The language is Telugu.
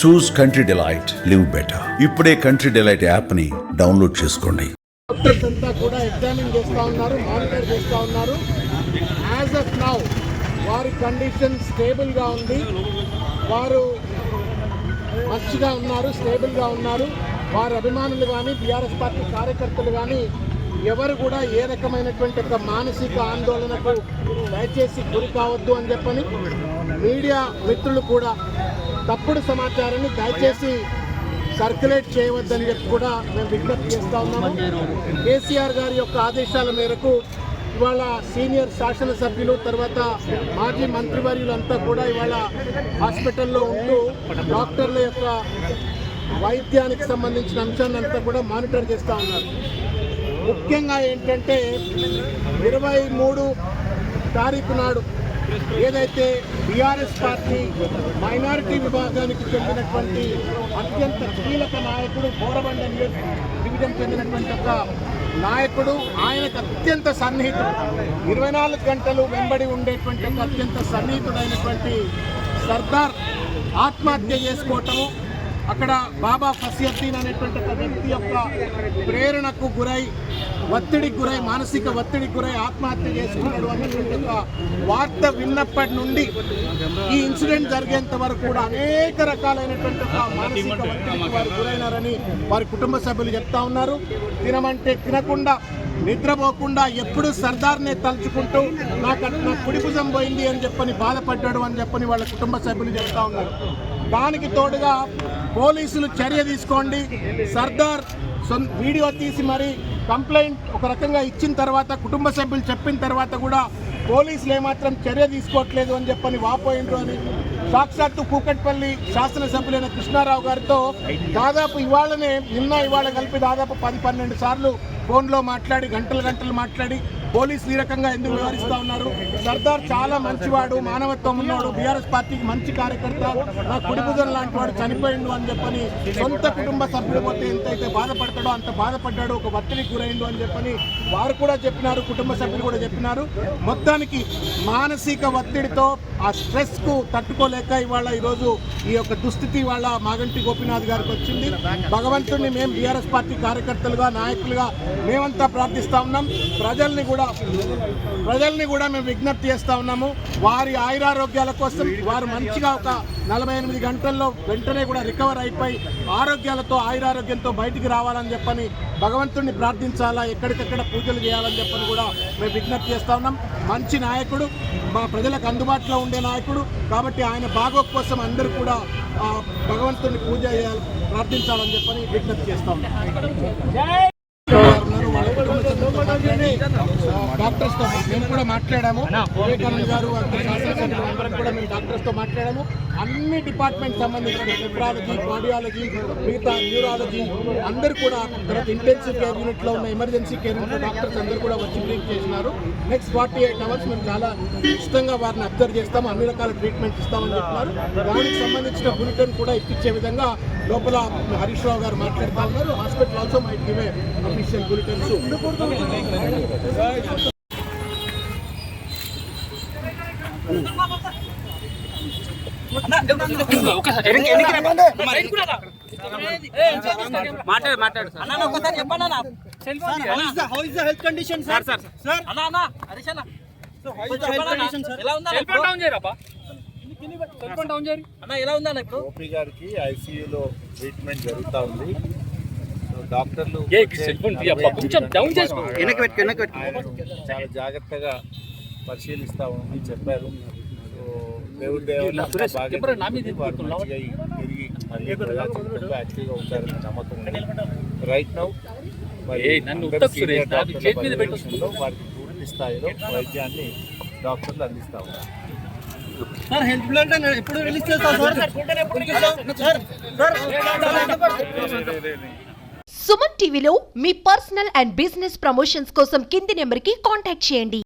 చూస్ కంట్రీ డిలైట్, లివ్ బెటర్. ఇప్పుడే కంట్రీ డిలైట్ యాప్ ని డౌన్లోడ్ చేసుకోండి. డాక్టర్స్ అంతా కూడా ఎగ్జామిన్ చేస్తూ ఉన్నారు, మానిటర్ చేస్తూ ఉన్నారు. యాజ్ ఆఫ్ నౌ వారి కండిషన్ స్టేబుల్గా ఉంది, వారు మంచిగా ఉన్నారు, స్టేబుల్గా ఉన్నారు. వారి అభిమానులు కానీ బీఆర్ఎస్ పార్టీ కార్యకర్తలు కానీ ఎవరు కూడా ఏ రకమైనటువంటి ఒక మానసిక ఆందోళనకు దయచేసి గురి కావద్దు అని చెప్పని, మీడియా మిత్రులు కూడా తప్పుడు సమాచారాన్ని దయచేసి సర్క్యులేట్ చేయవద్దని చెప్పి కూడా మేము విజ్ఞప్తి చేస్తూ ఉన్నాము. కేసీఆర్ గారి యొక్క ఆదేశాల మేరకు ఇవాళ సీనియర్ శాసనసభ్యులు తర్వాత మాజీ మంత్రివర్యులంతా కూడా ఇవాళ హాస్పిటల్లో ఉంటూ డాక్టర్ల యొక్క వైద్యానికి సంబంధించిన అంశాన్ని అంతా కూడా మానిటర్ చేస్తూ ఉన్నారు. ముఖ్యంగా ఏంటంటే 23 తారీఖు నాడు ఏదైతే బీఆర్ఎస్ పార్టీ మైనారిటీ విభాగానికి చెందినటువంటి అత్యంత కీలక నాయకుడు, బోరబండ డివిజన్ చెందినటువంటి ఒక నాయకుడు, ఆయనకు అత్యంత సన్నిహితుడు, 24 గంటలు వెంబడి ఉండేటువంటి ఒక అత్యంత సన్నిహితుడైనటువంటి సర్దార్ ఆత్మహత్య చేసుకోవటము, అక్కడ బాబా ఫసియుద్దీన్ అనేటువంటి ఒక వ్యక్తి యొక్క ప్రేరణకు గురై, ఒత్తిడికి గురై, మానసిక ఒత్తిడికి గురై ఆత్మహత్య చేసుకున్నాడు అనేటువంటి ఒక వార్త విన్నప్పటి నుండి ఈ ఇన్సిడెంట్ జరిగేంత వరకు కూడా అనేక రకాలైనటువంటి ఒక మానసిక ఒత్తిడికి వారు గురైనారని వారి కుటుంబ సభ్యులు చెప్తా ఉన్నారు. తినమంటే తినకుండా, నిద్రపోకుండా ఎప్పుడు సర్దార్నే తలుచుకుంటూ నా కుడి భుజం పోయింది అని చెప్పని బాధపడ్డాడు అని చెప్పని వాళ్ళ కుటుంబ సభ్యులు చెప్తా ఉన్నారు. దానికి తోడుగా పోలీసులు చర్య తీసుకోండి, సర్దార్ వీడియో తీసి మరి కంప్లైంట్ ఒక రకంగా ఇచ్చిన తర్వాత, కుటుంబ సభ్యులు చెప్పిన తర్వాత కూడా పోలీసులు ఏమాత్రం చర్య తీసుకోవట్లేదు అని చెప్పని వాపోయిండ్రు అని సాక్షాత్తు కూకట్పల్లి శాసనసభ్యులైన కృష్ణారావు గారితో దాదాపు ఇవాళ కలిపి దాదాపు 10-12 సార్లు ఫోన్లో మాట్లాడి గంటలు మాట్లాడి పోలీసులు ఈ రకంగా ఎందుకు వివరిస్తూ ఉన్నారు. సర్దార్ చాలా మంచివాడు, మానవత్వం ఉన్నవాడు, బీఆర్ఎస్ పార్టీకి మంచి కార్యకర్త, నా కుడిభుజం లాంటి వాడు చనిపోయిండు అని చెప్పని సొంత కుటుంబ సభ్యులు పోతే ఎంతైతే బాధపడతాడో అంత బాధపడ్డాడు, ఒక ఒత్తిడికి గురైండు అని చెప్పని వారు కూడా చెప్పినారు, కుటుంబ సభ్యులు కూడా చెప్పినారు. మొత్తానికి మానసిక ఒత్తిడితో ఆ స్ట్రెస్కు తట్టుకోలేక ఇవాళ ఈరోజు ఈ యొక్క దుస్థితి వాళ్ళ మాగంటి గోపీనాథ్ గారికి వచ్చింది. భగవంతుడిని మేము బీఆర్ఎస్ పార్టీ కార్యకర్తలుగా, నాయకులుగా మేమంతా ప్రార్థిస్తూ ఉన్నాం. ప్రజల్ని కూడా మేము విజ్ఞప్తి చేస్తూ ఉన్నాము. వారి ఆయురారోగ్యాల కోసం వారు మంచిగా ఒక 48 గంటల్లో వెంటనే కూడా రికవర్ అయిపోయి ఆరోగ్యాలతో, ఆయురారోగ్యంతో బయటికి రావాలని చెప్పని భగవంతుడిని ప్రార్థించాలా, ఎక్కడికక్కడ పూజలు చేయాలని చెప్పని కూడా మేము విజ్ఞప్తి చేస్తూ ఉన్నాం. మంచి నాయకుడు, మా ప్రజలకు అందుబాటులో ఉండే నాయకుడు కాబట్టి ఆయన బాగోగు కోసం అందరూ కూడా భగవంతుడిని పూజ చేయాలి, ప్రార్థించాలని చెప్పని విజ్ఞప్తి చేస్తూ ఉన్నాం. డాక్టర్స్తో మేము కూడా మాట్లాడాము, వివేకానంద గారు అందరం కూడా మేము డాక్టర్స్తో మాట్లాడాము. అన్ని డిపార్ట్మెంట్ సంబంధించిన నెఫ్రాలజీ, కార్డియాలజీ, మిగతా న్యూరాలజీ అందరూ కూడా, తర్వాత ఇంటెన్సివ్ కేర్ యూనిట్లో ఉన్న ఎమర్జెన్సీ కేర్ యూనిట్ డాక్టర్స్ అందరూ కూడా వచ్చి బ్రీఫ్ చేసినారు. నెక్స్ట్ 48 అవర్స్ మేము చాలా ఇష్టంగా వారిని అబ్జర్వ్ చేస్తాము, అన్ని రకాల ట్రీట్మెంట్ ఇస్తామని చెప్తున్నారు. దానికి సంబంధించిన బులెటిన్ కూడా ఇప్పించే విధంగా లోపల హరీష్ రావు గారు మాట్లాడుతూ ఉన్నారు. Hospital also might give a official bulletins. OP గారికి ఐసీయూలో ట్రీట్మెంట్ జరుగుతూ ఉంది. డాక్టర్లు చాలా జాగ్రత్తగా పరిశీలిస్తామని చెప్పారు. దేవుడి యాక్టివ్గా ఉంటారని నమ్మకం ఉంది. రైట్ నౌ వారికి పూర్తి స్థాయిలో వైద్యాన్ని డాక్టర్లు అందిస్తా ఉన్నారు. సుమన్ టీవీలో మీ పర్సనల్ అండ్ బిజినెస్ ప్రమోషన్స్ కోసం కింది నెంబర్కి కాంటాక్ట్ చేయండి.